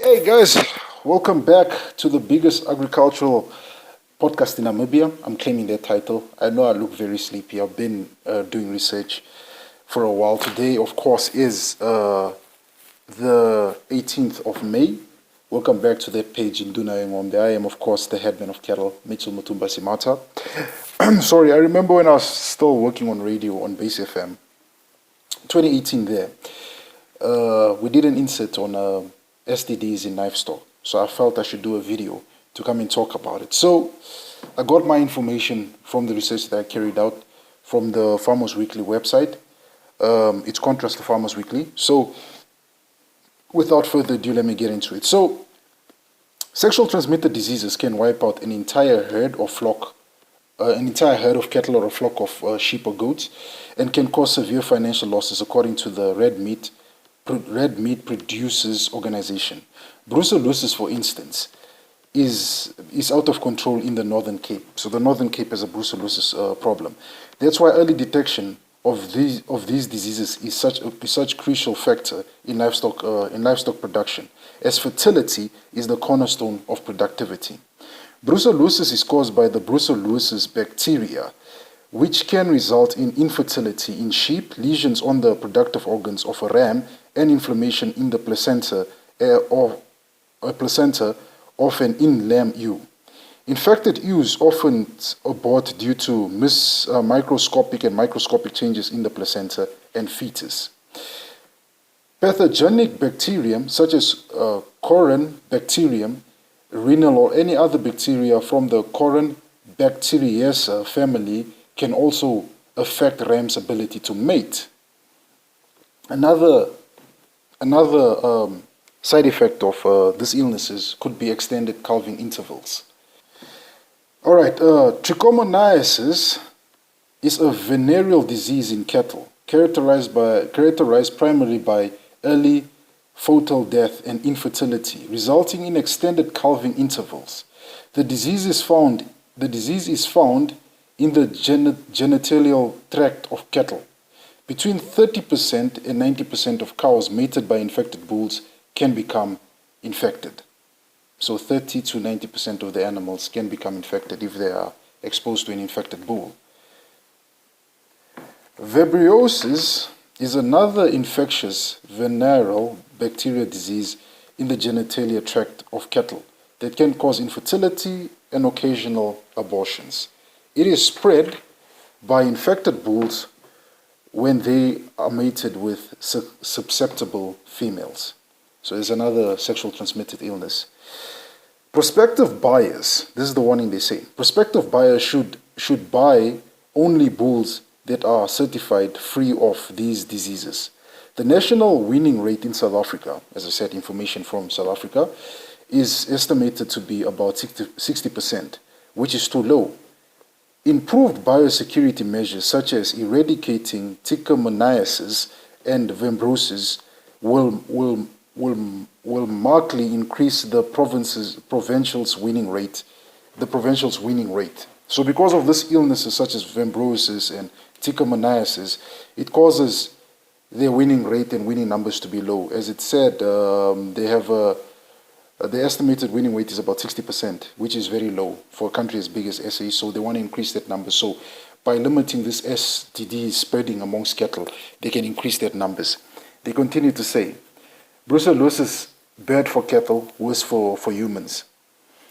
Hey guys, welcome back to the biggest agricultural podcast in Namibia. I'm claiming that title. I know I look very sleepy. I've been doing research for a while. Today, of course, is the 18th of May. Welcome back to that page in Dunayengombe. I am, of course, the headman of cattle, Mitchell Mutumba Simata. Sorry, I remember when I was still working on radio on Base FM, 2018 there. We did an insert on STDs in livestock. So I felt I should do a video to come and talk about it. So I got my information from the research that I carried out from the Farmers Weekly website. It's contrast to Farmers Weekly. So without further ado, let me get into it. So sexual transmitted diseases can wipe out an entire herd or flock, an entire herd of cattle or a flock of sheep or goats, and can cause severe financial losses according to the Red Meat Producers Organization. Brucellosis, for instance, is out of control in the Northern Cape. So the Northern Cape has a brucellosis problem. That's why early detection of these diseases is such crucial factor in livestock production, as fertility is the cornerstone of productivity. Brucellosis is caused by the brucellosis bacteria, which can result in infertility in sheep, lesions on the reproductive organs of a ram, and inflammation in the placenta of an in-lamb ewe. Infected ewes often abort due to microscopic and microscopic changes in the placenta and fetus. Pathogenic bacterium such as Corynebacterium, renal, or any other bacteria from the Corynebacteriaceae family can also affect rams' ability to mate. Another side effect of these illnesses could be extended calving intervals. All right, trichomoniasis is a venereal disease in cattle characterized primarily by early foetal death and infertility, resulting in extended calving intervals. The disease is found in the genitalial tract of cattle. Between 30% and 90% of cows mated by infected bulls can become infected. So 30 to 90% of the animals can become infected if they are exposed to an infected bull. Vibriosis is another infectious venereal bacterial disease in the genitalia tract of cattle that can cause infertility and occasional abortions. It is spread by infected bulls when they are mated with susceptible females. So there's another sexual transmitted illness. Prospective buyers, this is the warning they say, prospective buyers should buy only bulls that are certified free of these diseases. The national weaning rate in South Africa, as I said, information from South Africa, is estimated to be about 60%, which is too low. Improved biosecurity measures such as eradicating trichomoniasis and vibrosis will markedly increase the provincial's weaning rate. So because of these illnesses such as vibrosis and trichomoniasis, it causes their weaning rate and weaning numbers to be low. As it said, the estimated winning rate is about 60%, which is very low for a country as big as SA, so they want to increase that number. So by limiting this STD spreading amongst cattle, they can increase that numbers. They continue to say, brucellosis, bad for cattle, worse for humans.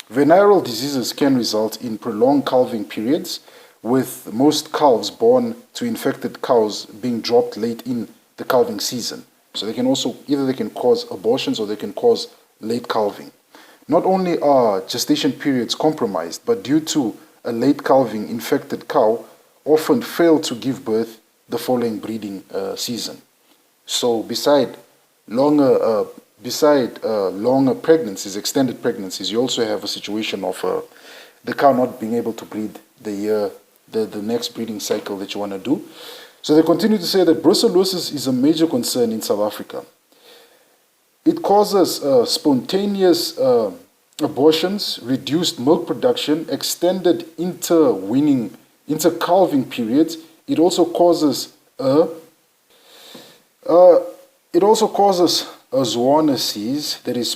Venereal diseases can result in prolonged calving periods, with most calves born to infected cows being dropped late in the calving season. So they can also, either they can cause abortions or they can cause late calving. Not only are gestation periods compromised, but due to a late calving, infected cow often fail to give birth the following breeding season. So beside longer pregnancies, extended pregnancies, you also have a situation of the cow not being able to breed the next breeding cycle that you want to do. So they continue to say that brucellosis is a major concern in South Africa. It causes spontaneous abortions, reduced milk production, extended intercalving periods. It also causes a zoonosis that is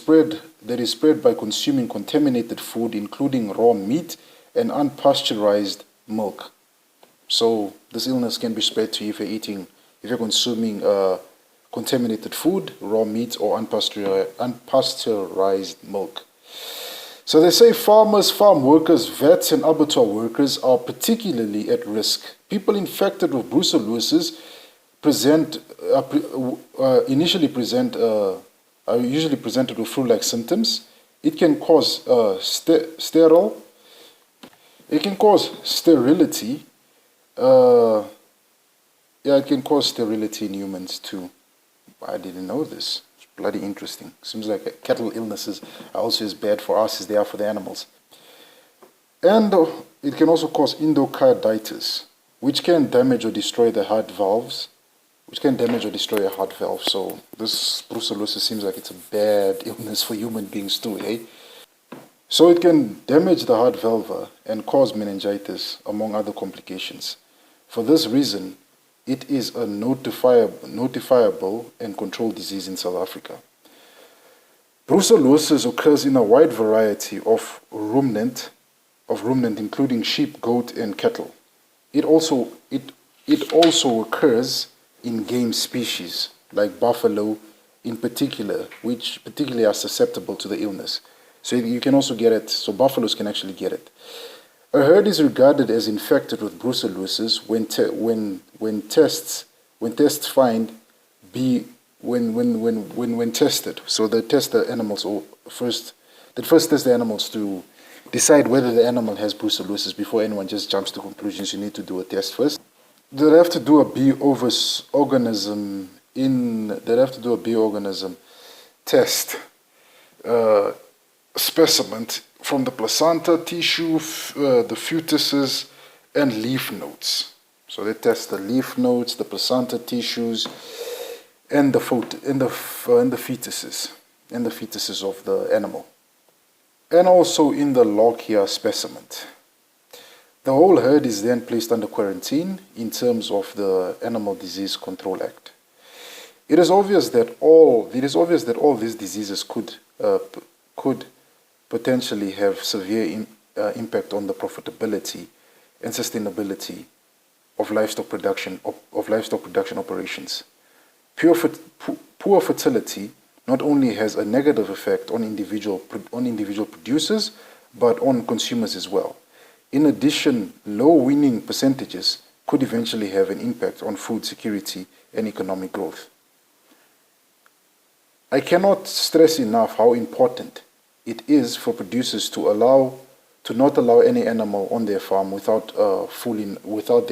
spread by consuming contaminated food, including raw meat and unpasteurized milk. So this illness can be spread to you if you're consuming contaminated food, raw meat, or unpasteurized milk. So they say farmers, farm workers, vets, and abattoir workers are particularly at risk. People infected with brucellosis are usually presented with flu-like symptoms. It can cause sterility. It can cause sterility in humans too. I didn't know this. It's bloody interesting. Seems like cattle illnesses are also as bad for us as they are for the animals. And it can also cause endocarditis, which can damage or destroy the heart valves. So this brucellosis seems like it's a bad illness for human beings too, eh? So it can damage the heart valve and cause meningitis, among other complications. For this reason, it is a notifiable and controlled disease in South Africa. Brucellosis occurs in a wide variety of ruminant, including sheep, goat, and cattle. It also occurs in game species like buffalo, in particular, which particularly are susceptible to the illness. So you can also get it. So buffaloes can actually get it. A herd is regarded as infected with brucellosis when tested. So they test the animals first. They first test the animals to decide whether the animal has brucellosis before anyone just jumps to conclusions. You need to do a test first. They have to do a bioorganism test specimen from the placenta, tissue, the fetuses, and leaf nodes. So they test the leaf nodes, the placenta tissues, and the fetuses of the animal, and also in the lochia specimen. The whole herd is then placed under quarantine in terms of the Animal Disease Control Act. It is obvious that all these diseases could potentially have severe impact on the profitability and sustainability of livestock production operations. Poor fertility not only has a negative effect on individual producers, but on consumers as well. In addition, low weaning percentages could eventually have an impact on food security and economic growth. I cannot stress enough how important it is for producers to not allow any animal on their farm without their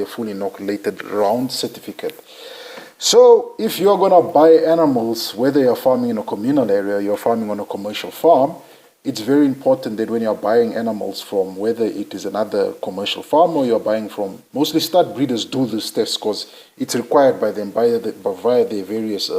fully inoculated round certificate. So if you're going to buy animals, whether you're farming in a communal area, you're farming on a commercial farm, it's very important that when you're buying animals from, whether it is another commercial farm or you're buying from, mostly stud breeders do this test because it's required by them via their various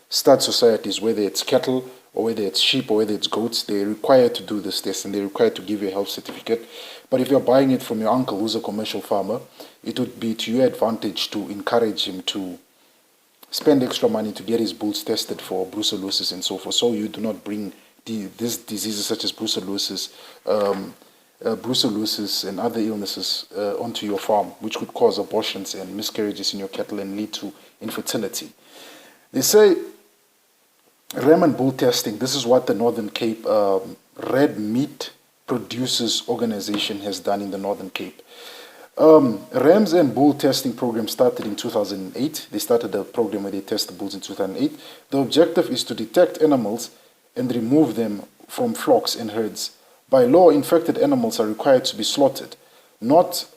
stud societies, whether it's cattle or whether it's sheep or whether it's goats. They're required to do this test and they're required to give you a health certificate. But if you're buying it from your uncle who's a commercial farmer, it would be to your advantage to encourage him to spend extra money to get his bulls tested for brucellosis and so forth, so you do not bring these diseases such as brucellosis and other illnesses onto your farm, which could cause abortions and miscarriages in your cattle and lead to infertility. They say ram and bull testing. This is what the Northern Cape Red Meat Producers Organization has done in the Northern Cape. Rams and bull testing program started in 2008. They started a program where they test the bulls in 2008. The objective is to detect animals and remove them from flocks and herds. By law, infected animals are required to be slaughtered, but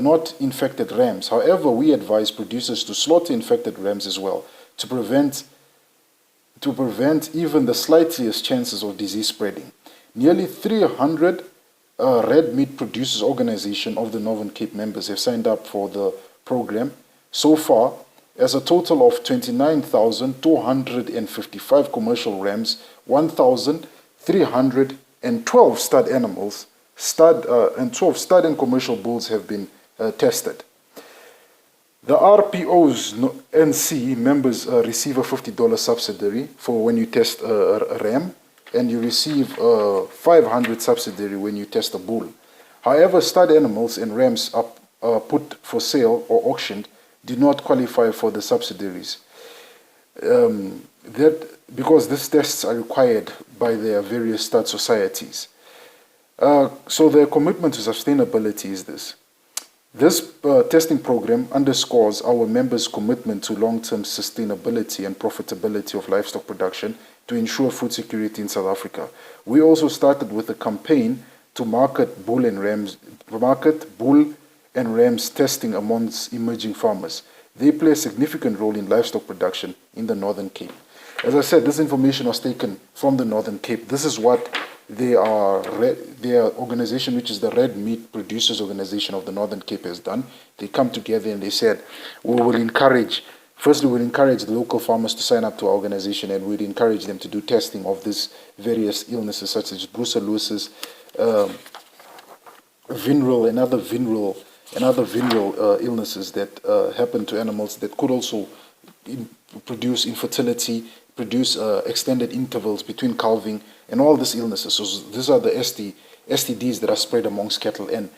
not infected rams. However, we advise producers to slaughter infected rams as well to prevent even the slightest chances of disease spreading. Nearly 300 Red Meat Producers Organization of the Northern Cape members have signed up for the program so far, as a total of 29,255 commercial rams, 1,312 stud animals, and 12 stud and commercial bulls have been tested. The RPO's NC members receive a $50 subsidy for when you test a ram, and you receive a $500 subsidy when you test a bull. However, stud animals and rams are put for sale or auctioned do not qualify for the subsidies. Because these tests are required by their various stud societies. So their commitment to sustainability is this. This testing program underscores our members' commitment to long-term sustainability and profitability of livestock production to ensure food security in South Africa. We also started with a campaign to market bull and rams testing amongst emerging farmers. They play a significant role in livestock production in the Northern Cape. As I said, this information was taken from the Northern Cape. This is what their organization, which is the Red Meat Producers Organization of the Northern Cape, has done. They come together and they said, we'll encourage the local farmers to sign up to our organization, and we'd encourage them to do testing of these various illnesses such as brucellosis, vinral, and other vinral illnesses that happen to animals that could also produce infertility, produce extended intervals between calving, and all these illnesses. So these are the STDs that are spread amongst cattle, and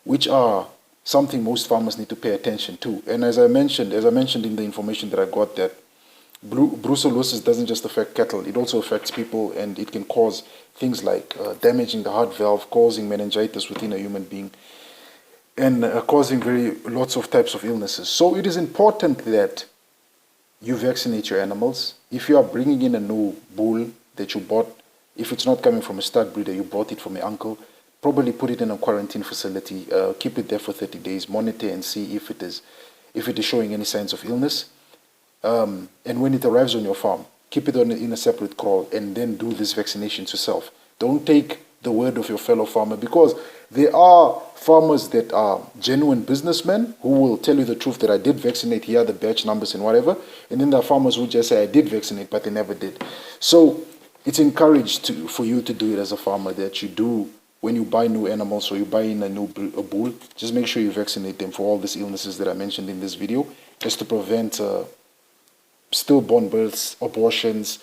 which are something most farmers need to pay attention to. And as I mentioned in the information that I got, that brucellosis doesn't just affect cattle, it also affects people, and it can cause things like damaging the heart valve, causing meningitis within a human being, and causing lots of types of illnesses. So it is important that you vaccinate your animals. If you are bringing in a new bull that you bought, if it's not coming from a stud breeder, you bought it from your uncle, probably put it in a quarantine facility, keep it there for 30 days, monitor and see if it is showing any signs of illness. And when it arrives on your farm, keep it in a separate kraal, and then do these vaccinations yourself. Don't take the word of your fellow farmer, because there are farmers that are genuine businessmen who will tell you the truth that I did vaccinate, here are the batch numbers and whatever, and then there are farmers who just say I did vaccinate but they never did. So it's encouraged for you to do it as a farmer, that you do, when you buy new animals or you buy in a bull, just make sure you vaccinate them for all these illnesses that I mentioned in this video, just to prevent stillborn births, abortions,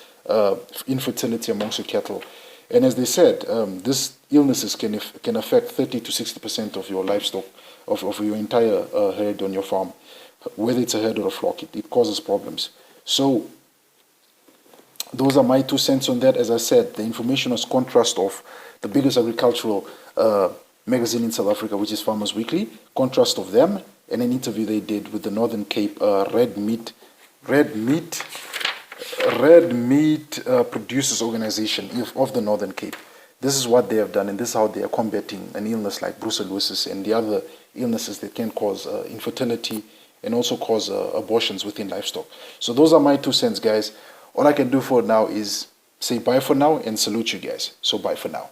infertility amongst your cattle. And as they said, these illnesses can affect 30 to 60% of your livestock, of your entire herd on your farm, whether it's a herd or a flock. It causes problems. So those are my 2 cents on that. As I said, the information was contrast of the biggest agricultural magazine in South Africa, which is Farmers Weekly, contrast of them, and an interview they did with the Northern Cape Red Meat Producers Organization of the Northern Cape. This is what they have done, and this is how they are combating an illness like brucellosis and the other illnesses that can cause infertility and also cause abortions within livestock. So those are my 2 cents, guys. All I can do for now is say bye for now and salute you guys. So bye for now.